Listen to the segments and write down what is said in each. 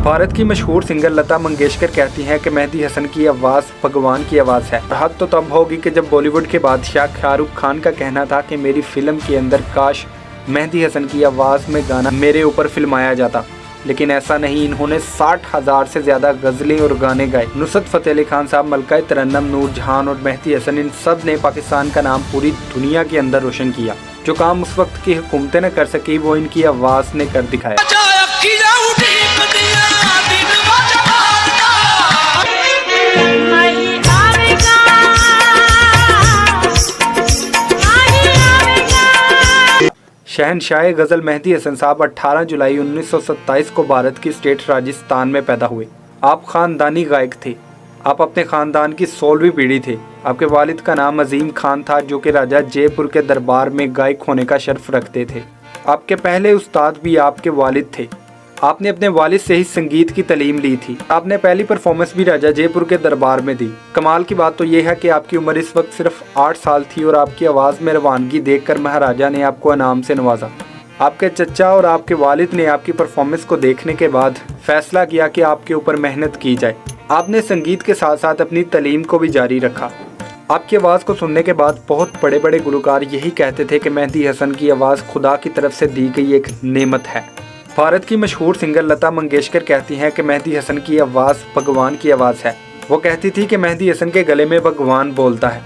भारत की मशहूर सिंगर लता मंगेशकर कहती हैं कि मेहदी हसन की आवाज़ भगवान की आवाज़ है। हद तो तब होगी कि जब बॉलीवुड के बादशाह शाहरुख खान का कहना था कि मेरी फिल्म के अंदर काश मेहदी हसन की आवाज़ में गाना मेरे ऊपर फिल्माया जाता, लेकिन ऐसा नहीं। इन्होंने 60,000 से ज़्यादा गज़लें और गाने गाए। नुसरत फ़तेह अली खान साहब, मलका तरन्नुम, नूरजहान और मेहदी हसन, इन सब ने पाकिस्तान का नाम पूरी दुनिया के अंदर रोशन किया। जो काम उस वक्त की हुकूमतें न कर सकी वो इनकी आवाज़ ने कर दिखाया। शहनशाह गज़ल मेहदी हसन साहब 18 जुलाई 1927 को भारत की स्टेट राजस्थान में पैदा हुए। आप ख़ानदानी गायक थे। आप अपने ख़ानदान की 16वीं पीढ़ी थे। आपके वालिद का नाम अजीम खान था, जो कि राजा जयपुर के दरबार में गायक होने का शर्फ रखते थे। आपके पहले उस्ताद भी आपके वालिद थे। आपने अपने वालिद से ही संगीत की तालीम ली थी। आपने पहली परफॉर्मेंस भी राजा जयपुर के दरबार में दी। कमाल की बात तो यह है कि आपकी उम्र इस वक्त सिर्फ 8 साल थी और आपकी आवाज़ में रवानगी देखकर महाराजा ने आपको इनाम से नवाजा। आपके चचा और आपके वालिद ने आपकी परफॉर्मेंस को देखने के बाद फैसला किया कि आपके ऊपर मेहनत की जाए। आपने संगीत के साथ साथ अपनी तालीम को भी जारी रखा। आपकी आवाज़ को सुनने के बाद बहुत बड़े बड़े गुलकार यही कहते थे कि मेहदी हसन की आवाज़ खुदा की तरफ से दी गई एक नेमत है। भारत की मशहूर सिंगर लता मंगेशकर कहती हैं कि मेहदी हसन की आवाज़ भगवान की आवाज़ है। वो कहती थी कि मेहदी हसन के गले में भगवान बोलता है।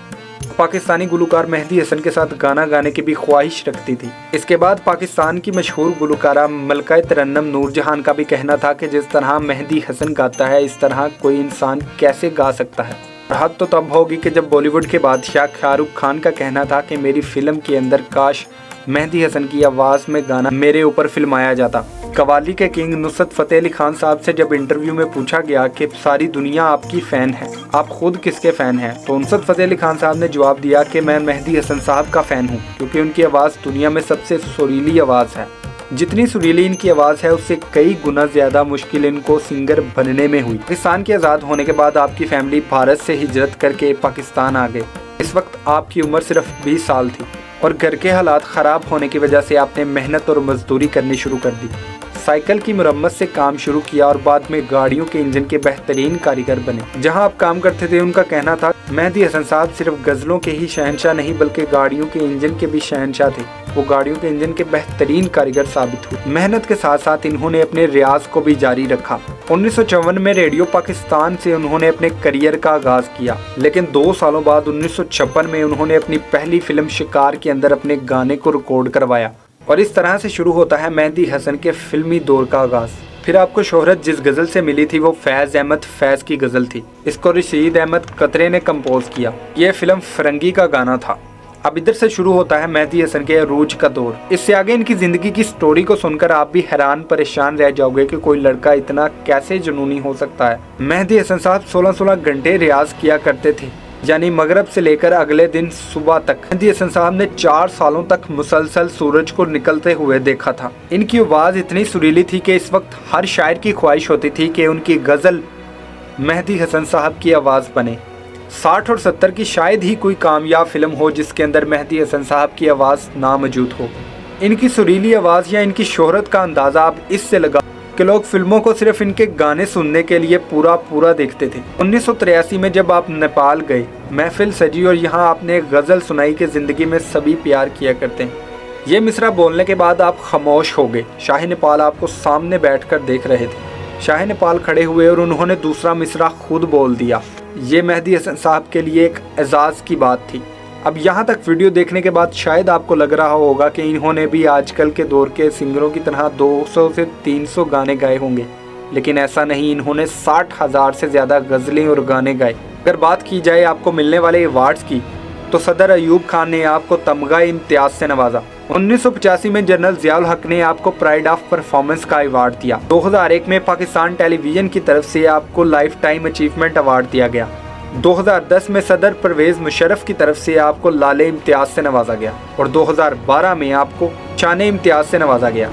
पाकिस्तानी गुलकार मेहदी हसन के साथ गाना गाने की भी ख्वाहिश रखती थी। इसके बाद पाकिस्तान की मशहूर गुलकारा मलका तरन्नुम नूरजहान का भी कहना था कि जिस तरह मेहदी हसन गाता है इस तरह कोई इंसान कैसे गा सकता है। हद तो तब होगी कि जब बॉलीवुड के बादशाह शाहरुख खान का कहना था कि मेरी फिल्म के अंदर काश मेहदी हसन की आवाज़ में गाना मेरे ऊपर फिल्माया जाता। कवाली के किंग नुसरत फ़तेह अली खान साहब से जब इंटरव्यू में पूछा गया कि सारी दुनिया आपकी फ़ैन है, आप खुद किसके फ़ैन हैं, तो नुसरत फ़तेह अली खान साहब ने जवाब दिया कि मैं मेहदी हसन साहब का फ़ैन हूँ, क्योंकि उनकी आवाज़ दुनिया में सबसे सुरीली आवाज़ है। जितनी सुरीली इनकी आवाज़ है उससे कई गुना ज़्यादा मुश्किल इनको सिंगर बनने में हुई। पाकिस्तान के आज़ाद होने के बाद आपकी फैमिली भारत से हिजरत करके पाकिस्तान आ गए। इस वक्त आपकी उम्र सिर्फ 20 साल थी और घर के हालात ख़राब होने की वजह से आपने मेहनत और मजदूरी करनी शुरू कर दी। साइकिल की मरम्मत से काम शुरू किया और बाद में गाड़ियों के इंजन के बेहतरीन कारीगर बने। जहां आप काम करते थे उनका कहना था मेहदी हसन साहब सिर्फ गज़लों के ही शहनशाह नहीं बल्कि गाड़ियों के इंजन के भी शहनशाह थे। वो गाड़ियों के इंजन के बेहतरीन कारीगर साबित हुए। मेहनत के साथ साथ इन्होंने अपने रियाज को भी जारी रखा। 1954 में रेडियो पाकिस्तान से उन्होंने अपने करियर का आगाज़ किया, लेकिन 2 सालों बाद 1956 में उन्होंने अपनी पहली फिल्म शिकार के अंदर अपने गाने को रिकॉर्ड करवाया। और इस तरह से शुरू होता है मेहदी हसन के फिल्मी दौर का आगाज़। फिर आपको शोहरत जिस गज़ल से मिली थी वो फैज़ अहमद फैज़ की गज़ल थी। इसको रशीद अहमद कतरे ने कंपोज किया। यह फिल्म फरंगी का गाना था। अब इधर से शुरू होता है मेहदी हसन के अरूज का दौर। इससे आगे इनकी ज़िंदगी की स्टोरी को सुनकर आप भी हैरान परेशान रह जाओगे कि कोई लड़का इतना कैसे जुनूनी हो सकता है। मेहदी हसन साहब 16-16 घंटे रियाज किया करते थे, यानी मगरब से लेकर अगले दिन सुबह तक। मेहदी हसन साहब ने 4 सालों तक मुसलसल सूरज को निकलते हुए देखा था। इनकी आवाज़ इतनी सुरीली थी कि इस वक्त हर शायर की ख्वाहिश होती थी कि उनकी गज़ल मेहदी हसन साहब की आवाज़ बने। 60 और 70 की शायद ही कोई कामयाब फिल्म हो जिसके अंदर मेहदी हसन साहब की आवाज़ ना मौजूद हो। इनकी सुरीली आवाज़ या इनकी शोहरत का अंदाज़ा आप इससे लगा कि लोग फिल्मों को सिर्फ इनके गाने सुनने के लिए पूरा देखते थे। 1983 में जब आप नेपाल गए, महफिल सजी और यहाँ आपने एक गज़ल सुनाई कि ज़िंदगी में सभी प्यार किया करते हैं। ये मिसरा बोलने के बाद आप खामोश हो गए। शाह नेपाल आपको सामने बैठकर देख रहे थे। शाह नेपाल खड़े हुए और उन्होंने दूसरा मिसरा खुद बोल दिया। ये मेहदी हसन साहब के लिए एक एजाज़ की बात थी। अब यहाँ तक वीडियो देखने के बाद शायद आपको लग रहा होगा कि इन्होंने भी आजकल के दौर के सिंगरों की तरह 200 से 300 गाने गाए होंगे, लेकिन ऐसा नहीं। इन्होंने 60,000 से ज़्यादा गज़लें और गाने गाए। अगर बात की जाए आपको मिलने वाले अवार्ड्स की, तो सदर अयूब खान ने आपको तमगा इम्तियाज़ से नवाजा। 1985 में जनरल ज़ियाउल हक ने आपको प्राइड ऑफ परफॉर्मेंस का अवार्ड दिया। 2001 में पाकिस्तान टेलीविज़न की तरफ से आपको लाइफ टाइम अचीवमेंट अवार्ड दिया गया। 2010 में सदर परवेज़ मुशर्रफ की तरफ से आपको लाले इम्तियाज़ से नवाजा गया और 2012 में आपको शाने इम्तियाज़ से नवाजा गया।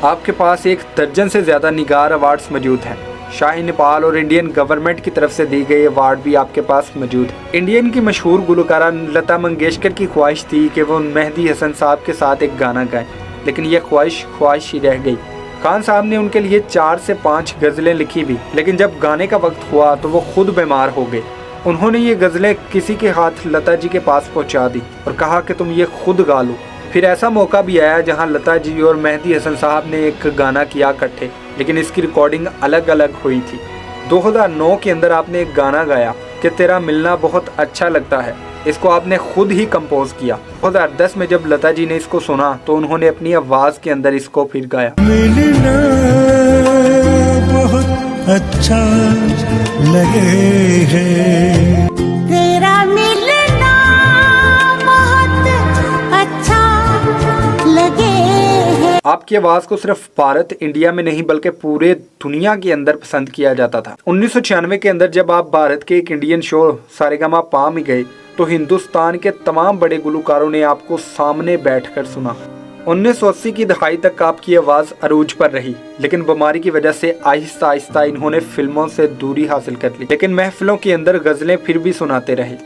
आपके पास 1 दर्जन से ज़्यादा निगार अवार्ड्स मौजूद हैं। शाह नेपाल और इंडियन गवर्नमेंट की तरफ से दी गई अवार्ड भी आपके पास मौजूद है। इंडियन की मशहूर गुलकारा लता मंगेशकर की ख्वाहिश थी कि वो मेहदी हसन साहब के साथ एक गाना गाएं, लेकिन यह ख्वाहिश ही रह गई। खान साहब ने उनके लिए 4 से 5 गज़लें लिखी भी, लेकिन जब गाने का वक्त हुआ तो वो खुद बीमार हो गए। उन्होंने ये गज़लें किसी के हाथ लता जी के पास पहुंचा दी और कहा कि तुम ये खुद गा लो। फिर ऐसा मौका भी आया जहां लता जी और मेहदी हसन साहब ने एक गाना किया इकट्ठे, लेकिन इसकी रिकॉर्डिंग अलग अलग हुई थी। 2009 के अंदर आपने एक गाना गाया कि तेरा मिलना बहुत अच्छा लगता है। इसको आपने खुद ही कंपोज किया। 2010 में जब लता जी ने इसको सुना तो उन्होंने अपनी आवाज़ के अंदर इसको फिर गाया। मिलना बहुत अच्छा लगे है, तेरा मिलना बहुत अच्छा लगे है। आपकी आवाज़ को सिर्फ भारत इंडिया में नहीं बल्कि पूरे दुनिया के अंदर पसंद किया जाता था। 1996 के अंदर जब आप भारत के एक इंडियन शो सारेगामापा में गए तो हिंदुस्तान के तमाम बड़े गुलकारों ने आपको सामने बैठकर सुना। 1980 की दहाई तक आपकी आवाज़ अरूज पर रही, लेकिन बीमारी की वजह से आहिस्ता आहिस्ता इन्होंने फिल्मों से दूरी हासिल कर ली, लेकिन महफिलों के अंदर गज़लें फिर भी सुनाते रहे।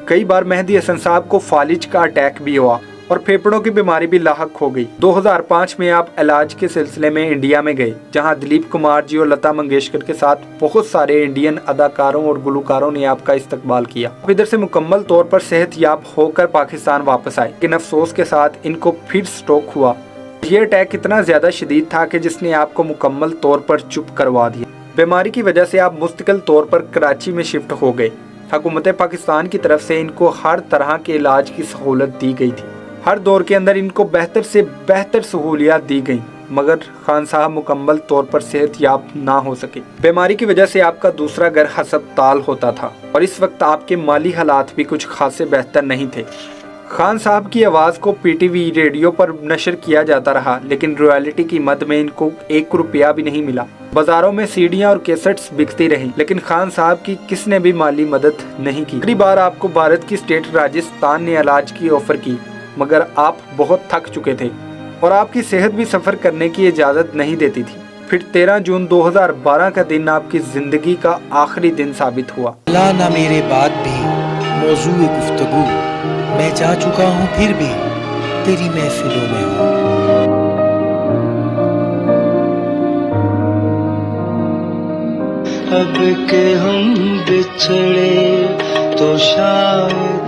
कई बार मेहदी हसन साहब को फालिज का अटैक भी हुआ और फेफड़ों की बीमारी भी लाहक हो गई। 2005 में आप इलाज के सिलसिले में इंडिया में गए, जहां दिलीप कुमार जी और लता मंगेशकर के साथ बहुत सारे इंडियन अदाकारों और गुलकारों ने आपका इस्तकबाल किया। आप इधर से मुकम्मल तौर पर सेहतयाब होकर पाकिस्तान वापस आए, लेकिन अफसोस के साथ इनको फिर स्ट्रोक हुआ। ये अटैक इतना ज्यादा शदीद था कि जिसने आपको मुकम्मल तौर पर चुप करवा दिया। बीमारी की वजह से आप मुस्तकिल तौर पर कराची में शिफ्ट हो गए। हुकूमत पाकिस्तान की तरफ से इनको हर तरह के इलाज की सहूलत दी गई थी। हर दौर के अंदर इनको बेहतर से बेहतर सहूलियात दी गई, मगर खान साहब मुकम्मल तौर पर सेहतयाब ना हो सके। बीमारी की वजह से आपका दूसरा घर हस्पताल होता था और इस वक्त आपके माली हालात भी कुछ खासे बेहतर नहीं थे। खान साहब की आवाज़ को पीटीवी रेडियो पर नशर किया जाता रहा, लेकिन रॉयल्टी की मद में इनको 1 रुपया भी नहीं मिला। बाजारों में सीडियां और कैसेट्स बिकती रहीं, लेकिन खान साहब की किसने भी माली मदद नहीं की। अगली बार आपको भारत की स्टेट राजस्थान ने इलाज की ऑफर की, मगर आप बहुत थक चुके थे और आपकी सेहत भी सफ़र करने की इजाज़त नहीं देती थी। फिर 13 जून 2012 का दिन आपकी ज़िंदगी का आखिरी दिन साबित हुआ। ना मेरे बाद भी मौजूए गुफ्तगू, मैं जा चुका हूँ फिर भी तेरी महफिलों में हूँ। अब के हम बिछड़े तो शायद